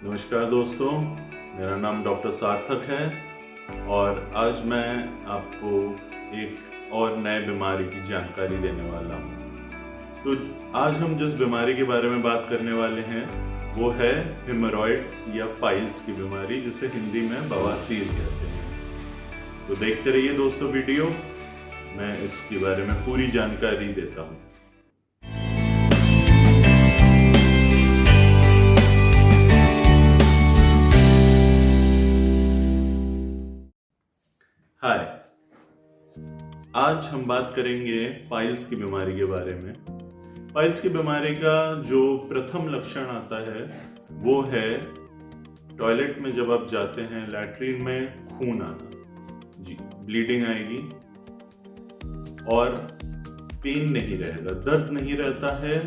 नमस्कार दोस्तों, मेरा नाम डॉक्टर सार्थक है और आज मैं आपको एक और नए बीमारी की जानकारी देने वाला हूँ। तो आज हम जिस बीमारी के बारे में बात करने वाले हैं वो है हेमोरॉइड्स या पाइल्स की बीमारी, जिसे हिंदी में बवासीर कहते हैं। तो देखते रहिए दोस्तों वीडियो, मैं इसके बारे में पूरी जानकारी देता हूँ। हाय, आज हम बात करेंगे पाइल्स की बीमारी के बारे में। पाइल्स की बीमारी का जो प्रथम लक्षण आता है वो है टॉयलेट में जब आप जाते हैं, लैट्रिन में खून आना, जी, ब्लीडिंग आएगी और पेन नहीं रहेगा, दर्द नहीं रहता है।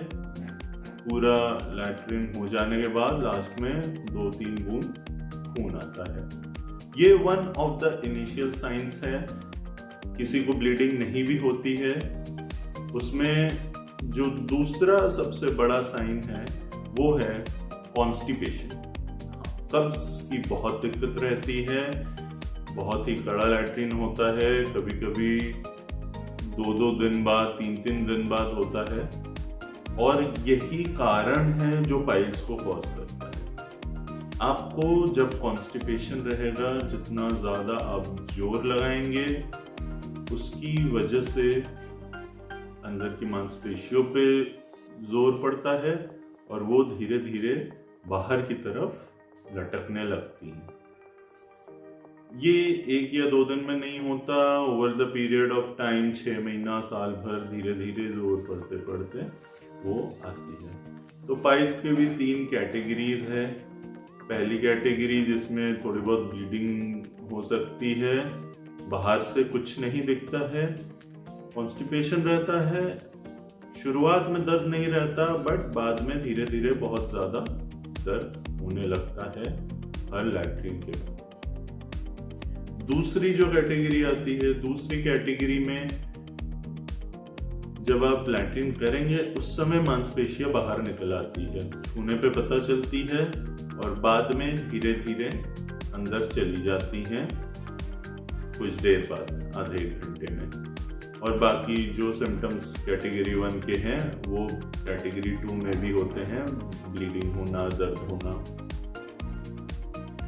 पूरा लैट्रिन हो जाने के बाद लास्ट में 2-3 बूंद खून आता है। ये one of the initial science है। किसी को ब्लीडिंग नहीं भी होती है। उसमें जो दूसरा सबसे बड़ा साइन है वो है कॉन्स्टिपेशन। कब्ज की बहुत दिक्कत रहती है, बहुत ही कड़ा लैट्रिन होता है, कभी कभी 2-2 दिन बाद, 3-3 दिन बाद होता है और यही कारण है जो पाइल्स को कॉज करता है। आपको जब कॉन्स्टिपेशन रहेगा, जितना ज्यादा आप जोर लगाएंगे उसकी वजह से अंदर की मांसपेशियों पे जोर पड़ता है और वो धीरे धीरे बाहर की तरफ लटकने लगती हैं। ये 1 या 2 दिन में नहीं होता, over the period of time 6 महीना, साल भर, धीरे धीरे जोर पड़ते पड़ते वो आती है। तो पाइल्स के भी 3 कैटेगरीज है। पहली कैटेगरी जिसमें थोड़ी बहुत ब्लीडिंग हो सकती है, बाहर से कुछ नहीं दिखता है, कॉन्स्टिपेशन रहता है, शुरुआत में दर्द नहीं रहता बट बाद में धीरे धीरे बहुत ज्यादा दर्द होने लगता है हर लैट्रिन के बाद। दूसरी जो कैटेगरी आती है, दूसरी कैटेगरी में जब आप लैट्रिन करेंगे उस समय मांसपेशियां बाहर निकल आती है, छूने पे पता चलती है और बाद में धीरे धीरे अंदर चली जाती हैं कुछ देर बाद, आधे घंटे में। और बाकी जो सिम्टम्स कैटेगरी 1 के हैं वो कैटेगरी 2 में भी होते हैं, ब्लीडिंग होना, दर्द होना।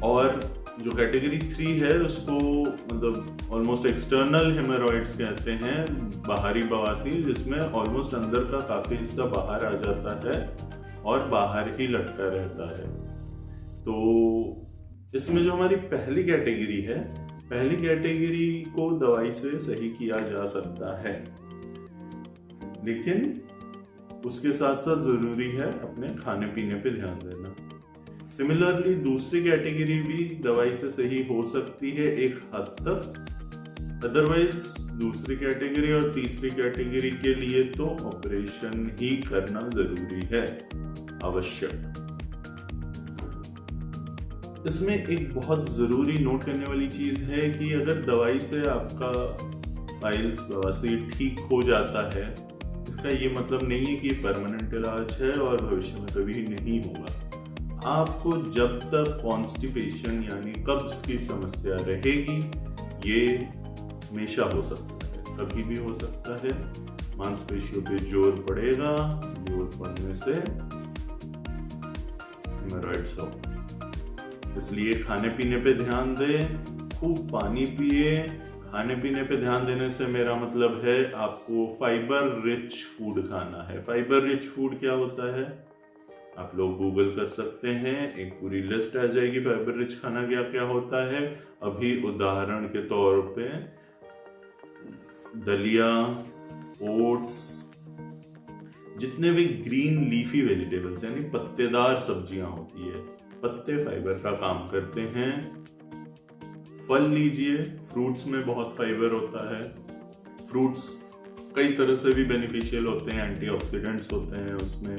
और जो कैटेगरी 3 है उसको मतलब ऑलमोस्ट एक्सटर्नल हेमोरॉइड्स कहते हैं, बाहरी बवासीर, जिसमें ऑलमोस्ट अंदर का काफी हिस्सा बाहर आ जाता है और बाहर ही लटका रहता है। तो इसमें जो हमारी पहली कैटेगरी है, पहली कैटेगरी को दवाई से सही किया जा सकता है, लेकिन उसके साथ साथ जरूरी है अपने खाने पीने पे ध्यान देना। सिमिलरली दूसरी कैटेगरी भी दवाई से सही हो सकती है एक हद तक, अदरवाइज दूसरी कैटेगरी और तीसरी कैटेगरी के लिए तो ऑपरेशन ही करना जरूरी है, आवश्यक। इसमें एक बहुत जरूरी नोट करने वाली चीज है कि अगर दवाई से आपका पाइल्स बवासीर ठीक हो जाता है, इसका ये मतलब नहीं है कि ये परमानेंट इलाज है और भविष्य में कभी नहीं होगा। आपको जब तक कॉन्स्टिपेशन यानी कब्ज की समस्या रहेगी, ये हमेशा हो सकता है, कभी भी हो सकता है। मांसपेशियों पे जोर पड़ेगा, जोर पड़ने से हेमोरॉइड्स हो। इसलिए खाने पीने पे ध्यान दें, खूब पानी पिए। खाने पीने पे ध्यान देने से मेरा मतलब है आपको फाइबर रिच फूड खाना है। फाइबर रिच फूड क्या होता है आप लोग गूगल कर सकते हैं, एक पूरी लिस्ट आ जाएगी फाइबर रिच खाना क्या क्या होता है। अभी उदाहरण के तौर पे दलिया, ओट्स, जितने भी ग्रीन लीफी वेजिटेबल्स यानी पत्तेदार सब्जियां होती है, पत्ते फाइबर का काम करते हैं। फल लीजिए, फ्रूट्स में बहुत फाइबर होता है। फ्रूट्स कई तरह से भी बेनिफिशियल होते हैं, एंटीऑक्सीडेंट्स होते हैं उसमें।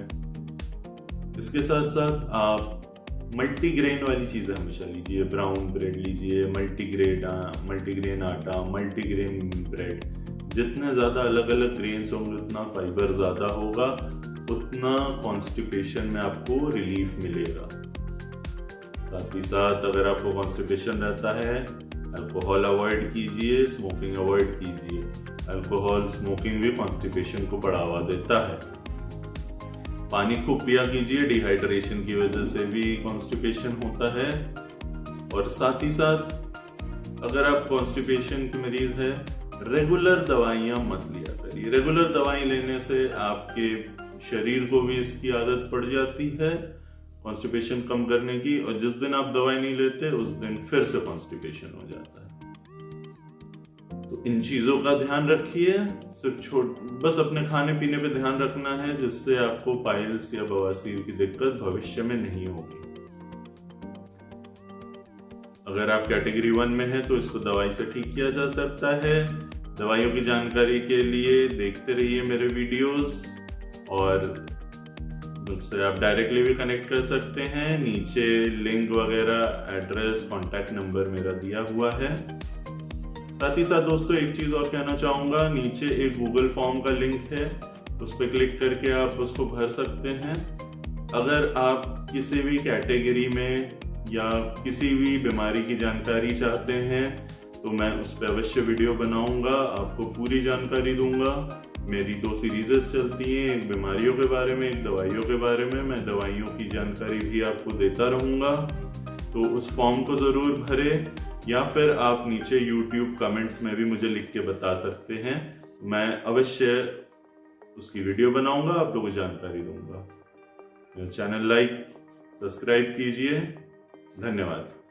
इसके साथ साथ आप मल्टीग्रेन वाली चीजें हमेशा लीजिए, ब्राउन ब्रेड लीजिए, मल्टीग्रेन आटा, मल्टीग्रेन ब्रेड। जितने ज्यादा अलग अलग ग्रेन्स होंगे उतना फाइबर ज्यादा होगा, उतना कॉन्स्टिपेशन में आपको रिलीफ मिलेगा। साथ ही साथ अगर आपको कॉन्स्टिपेशन रहता है, अल्कोहल अवॉइड कीजिए, स्मोकिंग अवॉइड कीजिए। अल्कोहल स्मोकिंग भी कॉन्स्टिपेशन को बढ़ावा देता है। पानी खूब पिया कीजिए, डिहाइड्रेशन की वजह से भी कॉन्स्टिपेशन होता है। और साथ ही साथ अगर आप कॉन्स्टिपेशन के मरीज है, रेगुलर दवाइयां मत लिया करिए। रेगुलर दवाई लेने से आपके शरीर को भी इसकी आदत पड़ जाती है कॉन्स्टिपेशन कम करने की, और जिस दिन आप दवाई नहीं लेते उस दिन फिर से कॉन्स्टिपेशन हो जाता है। तो इन चीजों का ध्यान रखिए। सिर्फ बस अपने खाने पीने पे ध्यान रखना है, जिससे आपको पाइल्स या बवासीर की दिक्कत भविष्य में नहीं होगी। अगर आप कैटेगरी 1 में हैं तो इसको दवाई से ठीक किया जा सकता है। दवाइयों की जानकारी के लिए देखते रहिए मेरे वीडियोस, और मुझसे आप डायरेक्टली भी कनेक्ट कर सकते हैं। नीचे लिंक वगैरह, एड्रेस, कॉन्टैक्ट नंबर मेरा दिया हुआ है। साथ ही साथ दोस्तों एक चीज और कहना चाहूंगा, नीचे एक गूगल फॉर्म का लिंक है, उस पर क्लिक करके आप उसको भर सकते हैं। अगर आप किसी भी कैटेगरी में या किसी भी बीमारी की जानकारी चाहते हैं तो मैं उस पर अवश्य वीडियो बनाऊंगा, आपको पूरी जानकारी दूंगा। मेरी 2 सीरीजेस चलती हैं, एक बीमारियों के बारे में, एक दवाइयों के बारे में। मैं दवाइयों की जानकारी भी आपको देता रहूंगा, तो उस फॉर्म को जरूर भरें, या फिर आप नीचे YouTube कमेंट्स में भी मुझे लिख के बता सकते हैं। मैं अवश्य उसकी वीडियो बनाऊंगा, आप लोगों को जानकारी दूंगा। मेरा चैनल लाइक, सब्सक्राइब कीजिए। धन्यवाद।